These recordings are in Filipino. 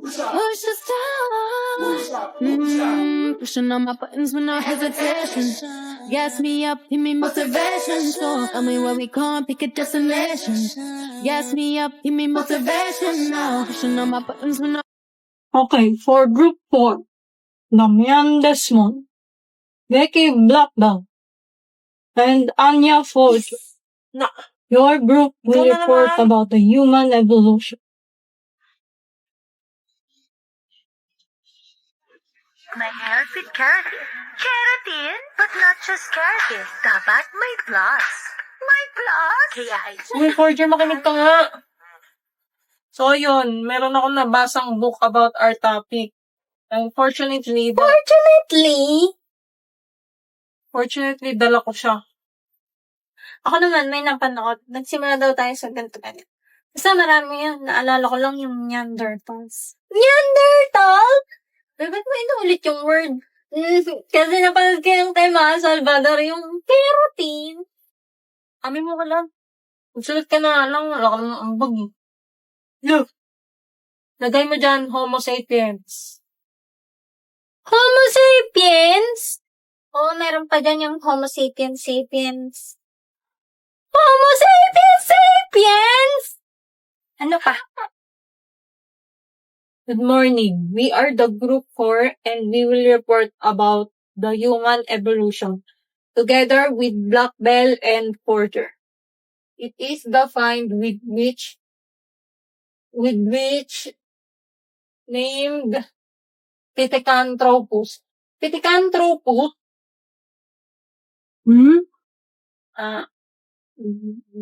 Push the start. Pushing on my buttons with no hesitation. Gas me up, give me motivation. So tell me where we going, pick a destination. Gas me up, give me motivation now. Pushing on my buttons with no. Okay, for Group 4, Damian Desmond, Becky Blackbell, and Anya Ford. Your group will report about the human evolution. My hair with keratin. Keratin? But not just keratin. Dapat may plus. May plus? Kaya Uy, Forger, makinig ka nga. So, yun, meron ako nabasang book about our topic. Unfortunately, fortunately, dala ko siya. Ako naman, may napanood. Nagsimula daw tayo sa ganito-ganito. Basta marami yan. Naalala ko lang yung Neanderthals. Neanderthal? Ba't mo inuulit yung word? Kasi napanood ko yung kay Ma Salvador, yung keratin. Amin mo ka lang. Magsulat ka na lang, wala ka lang ambag. Look! Lagay mo dyan, Homo sapiens. Homo sapiens? Oo, meron pa dyan yung Homo sapiens sapiens. Homo sapiens sapiens! Ano pa? Good morning. We are the Group 4 and we will report about the human evolution together with Blackbell and Porter. It is the find with which named Pithecanthropus. Pithecanthropus?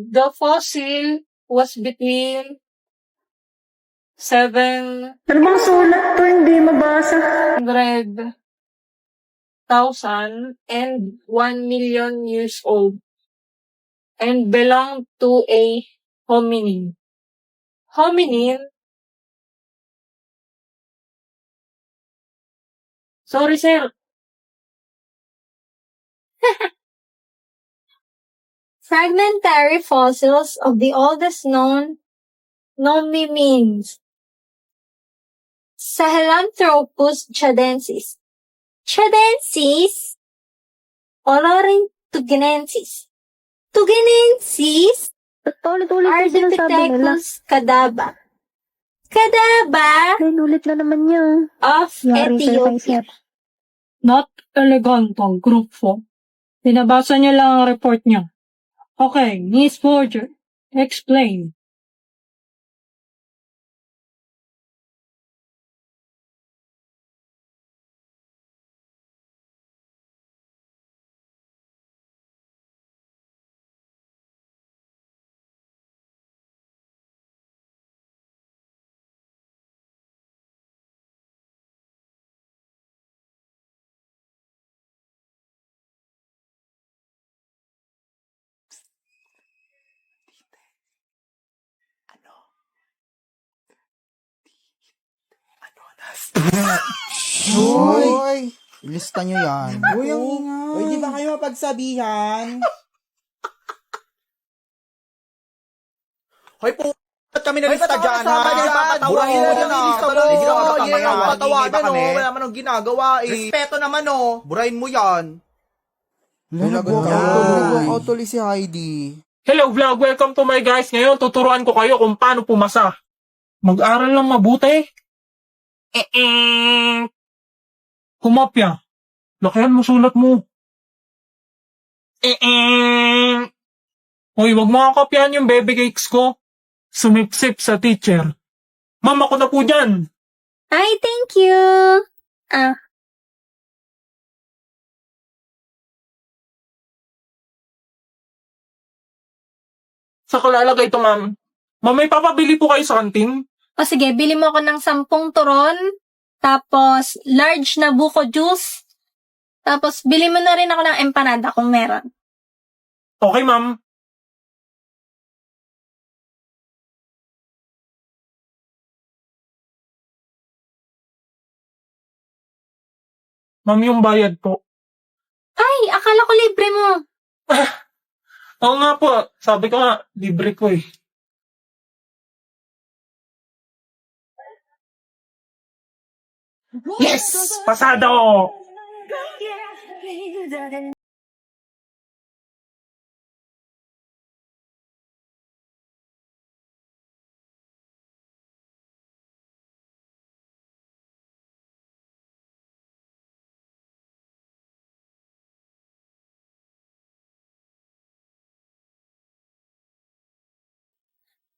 The fossil was between 700,000 Ano bang sulat to? Hindi mabasa. and 1 million years old and belonged to a hominin. Hominin? Sorry, sir. Fragmentary fossils of the oldest known means Sahelanthropus chadensis. Chadensis? Olorhyntogenensis. Tugenensis? Ba't paulit-ulit yung sinasabi nila? Ardipithecus cadaba. Cadaba Ulit na naman niya. of Yari sa'yo kay Ethiopia. Sir. Not Eleganto, Group 4. Binabasa niya lang ang report niya. Okay, Miss Forger, explain. Hoy! Ilista nyo yan. Uy, ang ingay. Uy, di ba kayo mapagsabihan? Hoy, po, kami nalista dyan, ha? Patawain mo dyan, ha? Hindi ka patawanan, no? Wala man ang ginagawa, eh. Respeto naman, no? Burahin mo yan. Nag-walkout tuloy si Heidi. Hello vlog, welcome to my guys. Ngayon tuturuan ko kayo kung paano pumasa. Mag-aral lang mabuti. Kumapya. Lakihan mo sulat mo. Hoy, wag mo kakopyahan yung baby cakes ko. Sumipsip sa teacher. Mama ko na po dyan. Hi, thank you. Sa kalalagay ito, ma'am. Ma'am, may papabili po kayo sa kantin? O sige, bili mo ako ng 10 turon, tapos large na buko juice, tapos bili mo na rin ako ng empanada kung meron. Okay, ma'am. Ma'am, yung bayad po. Ay, akala ko libre mo. Oo nga po. Sabi ko nga, libre ko eh. Yes! Pasado!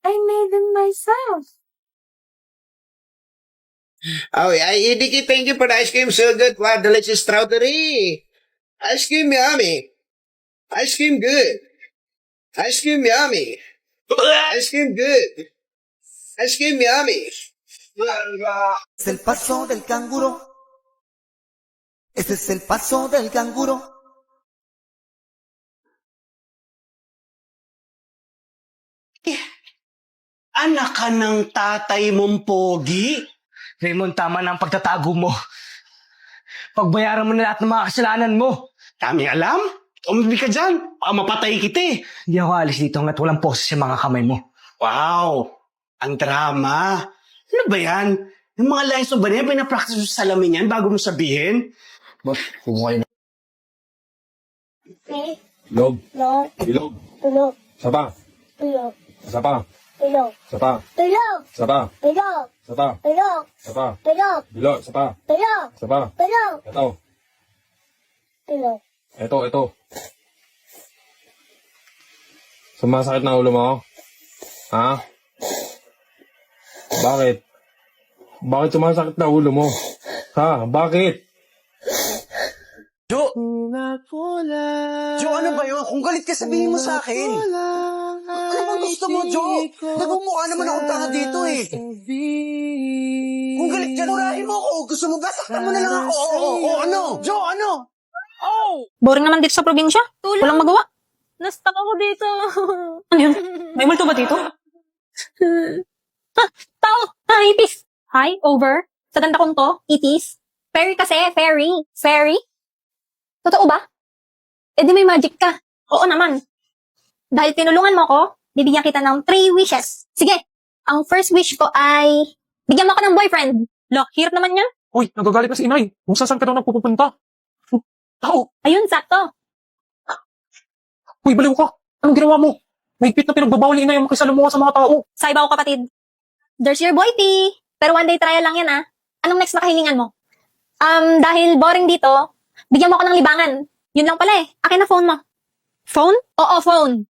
I made it myself. Oh, Nikki, thank you for the ice cream. So good. Wow, delicious strawberry. Ice cream yummy. Ice cream good. Ice cream yummy. Ice cream good. Ice cream yummy. Es el paso del canguro. Ese es el paso del canguro. Anak ka ng tatay mong pogi. Raymond, tama na ang pagtatago mo. Pagbayaran mo na lahat ng mga kasalanan mo. Daming alam. Umibig ka dyan. Baka mapatay kita eh. Hindi ako alis dito hanggat walang poses sa mga kamay mo. Wow! Ang drama. Ano ba yan? Yung mga lines mo ba niya, pinapractice mo sa salamin yan bago mo sabihin? Boss, kumukha na. Ilog. No. Ilog. Tulog. Saba. Tulog. Saba. Tulog. Saba. Tulog. Saba. Tulog. Saba. Tulog. Saba. Tulog. Bilo. Saba. Tulog. Saba. Tulog. Ito. Tulog. Ito. Sumasakit na ulo mo? Ha? Bakit? Bakit sumasakit na ulo mo? Ha? Bakit? Jo! Jo, ano ba yun? Kung galit ka, sabihin mo sa akin. Ano bang gusto mo, Jo? Nagmumukha naman akong tanga dito eh. Kung galit ka, urahin mo ako. Gusto mo ba? Saktan mo na lang ako. Oo, ano? Jo, ano? Boring naman dito sa probinsya. Walang magawa. Nastak ako dito. Ano yun? May multo ba dito? Tao! Itis! Hi, over. Sa ganda kong to, itis. Fairy kasi, fairy. Fairy? Totoo ba? Eh di may magic ka. Oo naman. Dahil tinulungan mo ko, bibigyan kita ng 3 wishes. Sige, ang first wish ko ay bigyan mo ako ng boyfriend. Lo, hirap naman yan. Uy, nagagalit na si inay. Kung saan ka daw nagpupunta. Tao! Ayun, sakto. Uy, baliw ka. Anong ginawa mo? Mahigpit na pinagbabawal ni inay ang makisalumuha sa mga tao. Sa iba ko kapatid. There's your boy, T. Pero one day trial lang yan, ah. Anong next na kahilingan mo? Dahil boring dito, bigyan mo ako ng libangan. Yun lang pala eh. Akin na phone mo. Phone? Oo, phone.